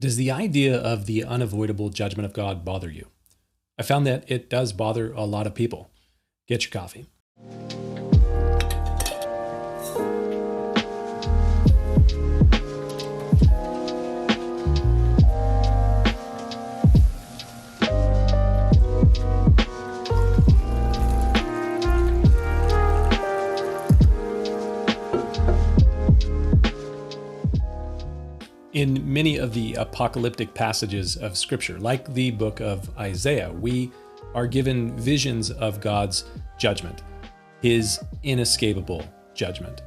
Does the idea of the unavoidable judgment of God bother you? I found that it does bother a lot of people. Get your coffee. In many of the apocalyptic passages of Scripture, like the book of Isaiah, we are given visions of God's judgment, his inescapable judgment.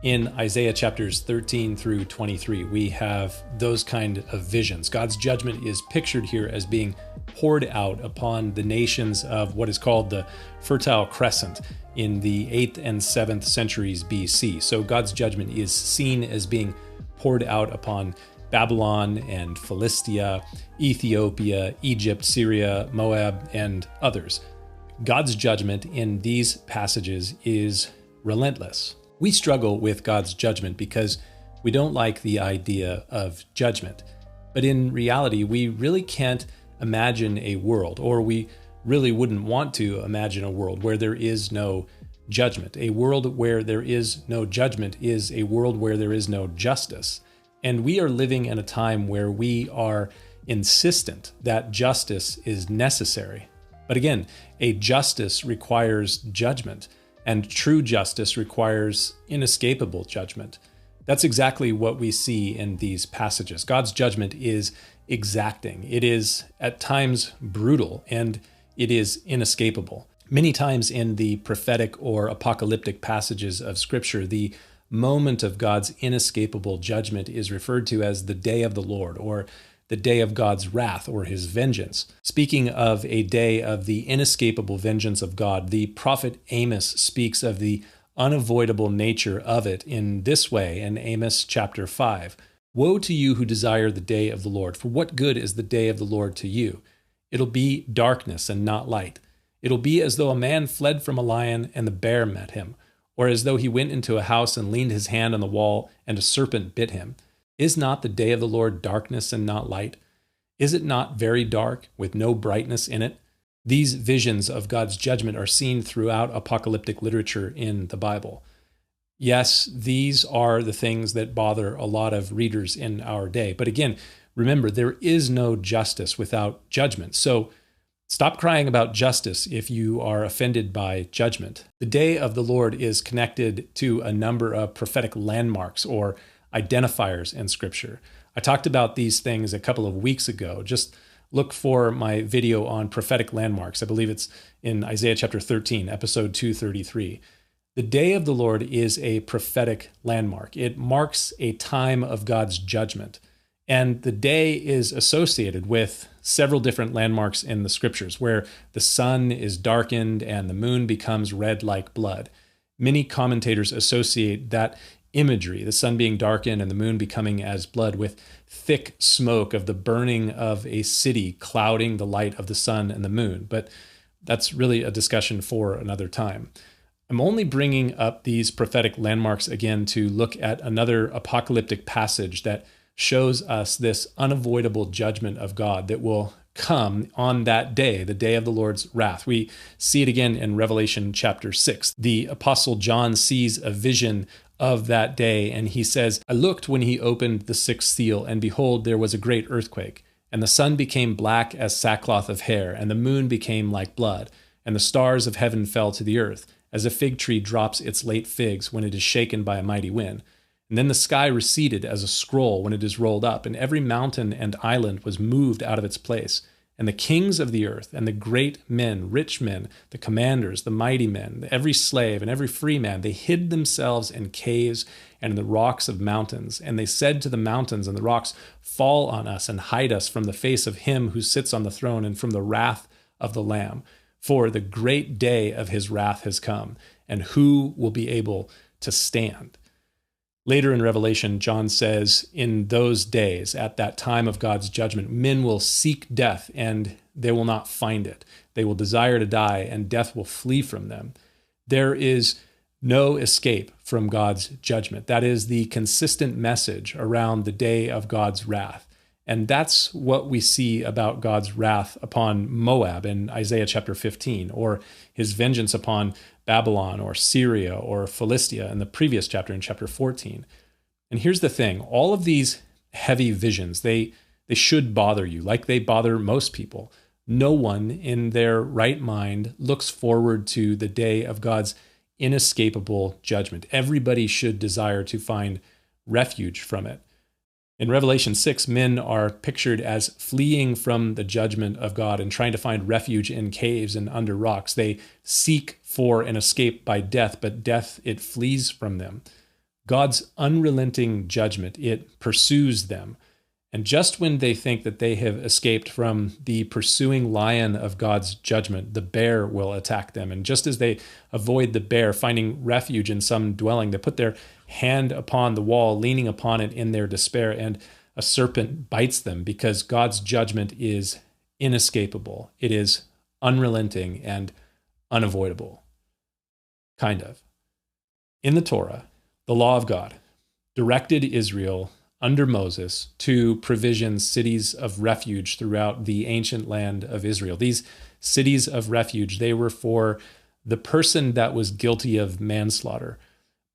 In Isaiah chapters 13 through 23, we have those kind of visions. God's judgment is pictured here as being poured out upon the nations of what is called the Fertile Crescent in the 8th and 7th centuries BC. So God's judgment is seen as being poured out upon Babylon and Philistia, Ethiopia, Egypt, Syria, Moab, and others. God's judgment in these passages is relentless. We struggle with God's judgment because we don't like the idea of judgment. But in reality, we really can't imagine a world, or we really wouldn't want to imagine a world where there is no judgment. A world where there is no judgment is a world where there is no justice. And we are living in a time where we are insistent that justice is necessary. But again, a justice requires judgment, and true justice requires inescapable judgment. That's exactly what we see in these passages. God's judgment is exacting. It is at times brutal, and it is inescapable. Many times in the prophetic or apocalyptic passages of Scripture, the moment of God's inescapable judgment is referred to as the day of the Lord, or the day of God's wrath, or his vengeance. Speaking of a day of the inescapable vengeance of God, the prophet Amos speaks of the unavoidable nature of it in this way in Amos chapter 5. Woe to you who desire the day of the Lord, for what good is the day of the Lord to you? It'll be darkness and not light. It'll be as though a man fled from a lion and the bear met him, or as though he went into a house and leaned his hand on the wall and a serpent bit him. Is not the day of the Lord darkness and not light? Is it not very dark with no brightness in it? These visions of God's judgment are seen throughout apocalyptic literature in the Bible. Yes, these are the things that bother a lot of readers in our day. But again, remember, there is no justice without judgment. So stop crying about justice if you are offended by judgment. The day of the Lord is connected to a number of prophetic landmarks or identifiers in Scripture. I talked about these things a couple of weeks ago. Just look for my video on prophetic landmarks. I believe it's in Isaiah chapter 13, episode 233. The day of the Lord is a prophetic landmark. It marks a time of God's judgment. And the day is associated with several different landmarks in the Scriptures, where the sun is darkened and the moon becomes red like blood. Many commentators associate that imagery, the sun being darkened and the moon becoming as blood, with thick smoke of the burning of a city clouding the light of the sun and the moon. But that's really a discussion for another time. I'm only bringing up these prophetic landmarks again to look at another apocalyptic passage that shows us this unavoidable judgment of God that will come on that day, the day of the Lord's wrath. We see it again in Revelation chapter 6. The Apostle John sees a vision of that day, and he says, I looked when he opened the sixth seal, and behold, there was a great earthquake, and the sun became black as sackcloth of hair, and the moon became like blood, and the stars of heaven fell to the earth, as a fig tree drops its late figs when it is shaken by a mighty wind. And then the sky receded as a scroll when it is rolled up, and every mountain and island was moved out of its place. And the kings of the earth, and the great men, rich men, the commanders, the mighty men, every slave and every free man, they hid themselves in caves and in the rocks of mountains. And they said to the mountains and the rocks, fall on us and hide us from the face of him who sits on the throne and from the wrath of the Lamb. For the great day of his wrath has come, and who will be able to stand? Later in Revelation, John says, in those days, at that time of God's judgment, men will seek death and they will not find it. They will desire to die and death will flee from them. There is no escape from God's judgment. That is the consistent message around the day of God's wrath. And that's what we see about God's wrath upon Moab in Isaiah chapter 15, or his vengeance upon Babylon or Syria or Philistia in the previous chapter, in chapter 14. And here's the thing, all of these heavy visions, they should bother you, like they bother most people. No one in their right mind looks forward to the day of God's inescapable judgment. Everybody should desire to find refuge from it. In Revelation 6, men are pictured as fleeing from the judgment of God and trying to find refuge in caves and under rocks. They seek for an escape by death, but death, it flees from them. God's unrelenting judgment, it pursues them. And just when they think that they have escaped from the pursuing lion of God's judgment, the bear will attack them. And just as they avoid the bear, finding refuge in some dwelling, they put their hand upon the wall, leaning upon it in their despair, and a serpent bites them, because God's judgment is inescapable. It is unrelenting and unavoidable. Kind of. In the Torah, the law of God directed Israel under Moses to provision cities of refuge throughout the ancient land of Israel. These cities of refuge, they were for the person that was guilty of manslaughter.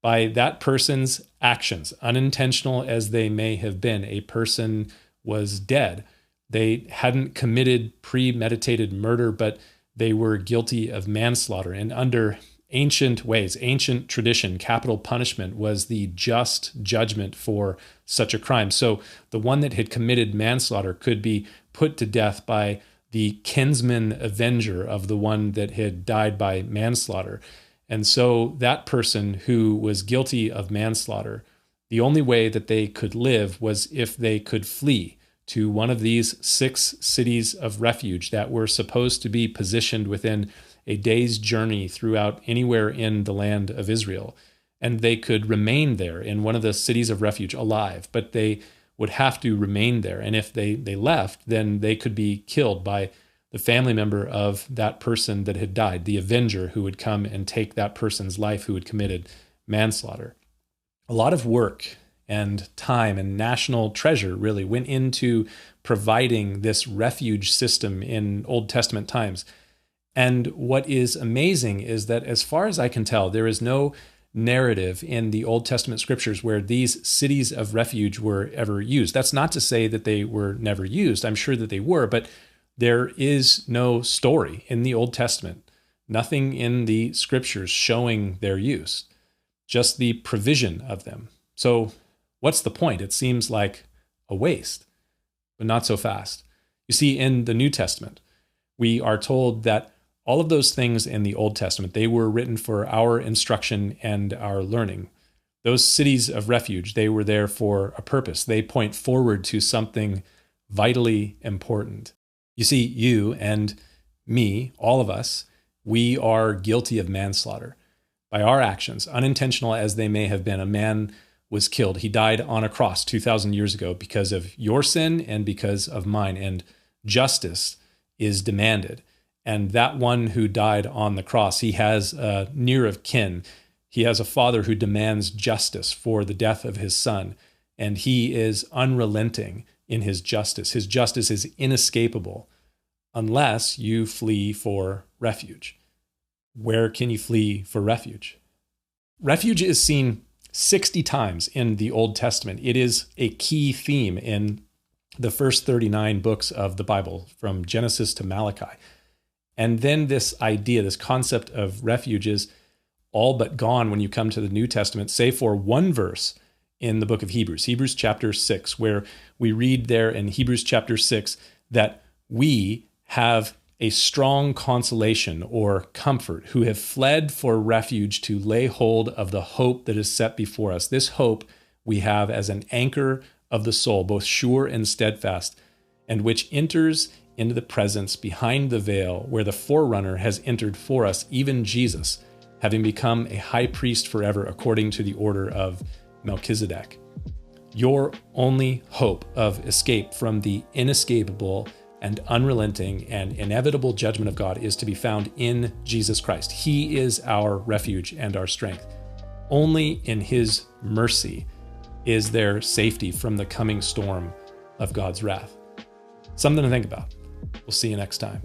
By that person's actions, unintentional as they may have been, a person was dead. They hadn't committed premeditated murder, but they were guilty of manslaughter. And under ancient ways, ancient tradition, capital punishment was the just judgment for such a crime. So the one that had committed manslaughter could be put to death by the kinsman avenger of the one that had died by manslaughter. And so that person who was guilty of manslaughter, the only way that they could live was if they could flee to one of these 6 cities of refuge that were supposed to be positioned within a day's journey throughout anywhere in the land of Israel. And they could remain there in one of the cities of refuge alive, but they would have to remain there. And if they left, then they could be killed by the family member of that person that had died, the avenger who would come and take that person's life who had committed manslaughter. A lot of work and time and national treasure really went into providing this refuge system in Old Testament times. And what is amazing is that, as far as I can tell, there is no narrative in the Old Testament scriptures where these cities of refuge were ever used. That's not to say that they were never used. I'm sure that they were, but there is no story in the Old Testament, nothing in the scriptures showing their use, just the provision of them. So what's the point? It seems like a waste, but not so fast. You see, in the New Testament, we are told that all of those things in the Old Testament, they were written for our instruction and our learning. Those cities of refuge, they were there for a purpose. They point forward to something vitally important. You see, you and me, all of us, we are guilty of manslaughter. By our actions, unintentional as they may have been, a man was killed. He died on a cross 2,000 years ago because of your sin and because of mine. And justice is demanded. And that one who died on the cross, he has a near of kin. He has a father who demands justice for the death of his son. And he is unrelenting in his justice. His justice is inescapable unless you flee for refuge. Where can you flee for refuge? Refuge is seen 60 times in the Old Testament. It is a key theme in the first 39 books of the Bible, from Genesis to Malachi. And then this idea, this concept of refuge is all but gone when you come to the New Testament, save for one verse in the book of Hebrews, Hebrews chapter 6, where we read there in Hebrews chapter 6 that we have a strong consolation or comfort, who have fled for refuge to lay hold of the hope that is set before us. This hope we have as an anchor of the soul, both sure and steadfast, and which enters into the presence behind the veil, where the forerunner has entered for us, even Jesus, having become a high priest forever according to the order of Melchizedek. Your only hope of escape from the inescapable and unrelenting and inevitable judgment of God is to be found in Jesus Christ. He is our refuge and our strength. Only in his mercy is there safety from the coming storm of God's wrath. Something to think about. We'll see you next time.